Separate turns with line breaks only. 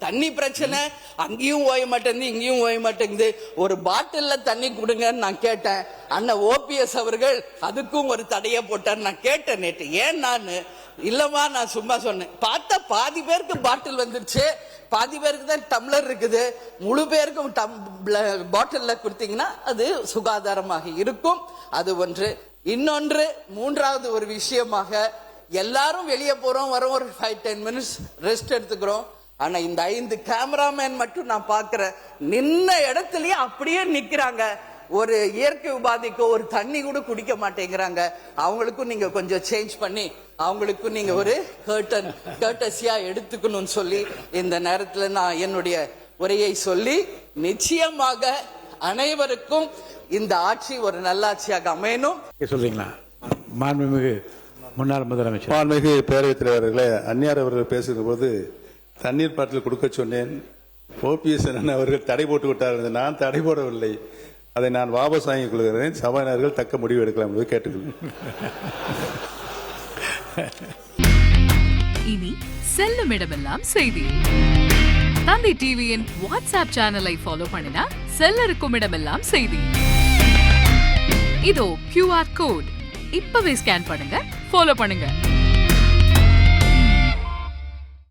தண்ணி பிரச்சனை அங்கேயும் ஓய மாட்டேங்குது, இங்கேயும் ஓய மாட்டேங்குது. ஒரு பாட்டில்ல தண்ணி கொடுங்கன்னு நான் கேட்டேன். அண்ணன் ஓபிஎஸ் அவர்கள் அதுக்கும் ஒரு தடையை போட்டார். நான் கேட்டேன் நேற்று, ஏன் நான் இல்லமா நான் சும்மா சொன்னேன். பார்த்தா பாதி பேருக்கு பாட்டில் வந்துருச்சு, பாதி பேருக்கு தான் டம்ளர் இருக்குது. முழு பேருக்கும் பாட்டில்ல கொடுத்தீங்கன்னா அது சுகாதாரமாக இருக்கும். அது ஒன்று. இன்னொன்று, மூன்றாவது ஒரு விஷயமாக, எல்லாரும் வெளியே போறோம், வரோம், ஒரு 5-10 மினிட்ஸ் ரெஸ்ட் எடுத்துக்கிறோம். ஆனா இந்த 5 கேமராமேன் மட்டும் நான் பாக்குறேன், நின்ன இடத்துலயே அப்படியே நிக்கிறாங்க. ஒரு இயற்கை உபாதைக்கு ஒரு தண்ணி கூட குடிக்க மாட்டேங்கிறாங்க. அவங்களுக்கும் நீங்க கொஞ்சம் சேஞ்ச் பண்ணி அவங்களுக்கும் நீங்க ஒரு கர்ட்டசியா எடுத்துக்கணும்னு சொல்லி இந்த நேரத்துல நான் என்னுடைய உரையை சொல்லி, நிச்சயமாக அனைவருக்கும் இந்த ஆட்சி ஒரு நல்லாட்சியாக அமையணும்.
சொல்றீங்களா? மாண்புமிகு முன்னாள் முதலமைச்சர்,
மாண்புமிகு பேரவைத் தலைவர்களே, அந்நியார் அவர்கள் பேசுகிற போது தண்ணீர் பாட்டில் கொடுக்க சொன்னேன். ஓபிஎஸ் அவர்கள் தடை போட்டு விட்டார்கள். நான் தடை போடவில்லை. அதை நான் வாபஸ் வாங்கிக் கொள்கிறேன். சபாநாயகர்கள் தக்க முடிவு எடுக்கலாம் என்பதை கேட்டுக்கொள்கிறேன்.
இனி செல்லும் இடமெல்லாம் செய்தி. தந்தி டிவியின் வாட்ஸ்அப் சேனலை ஃபாலோ பண்ணினா செல்ல இருக்கும் இடமெல்லாம் செய்தி. இதோ QR கோட், இப்பவே ஸ்கேன் பண்ணுங்க, ஃபாலோ பண்ணுங்க.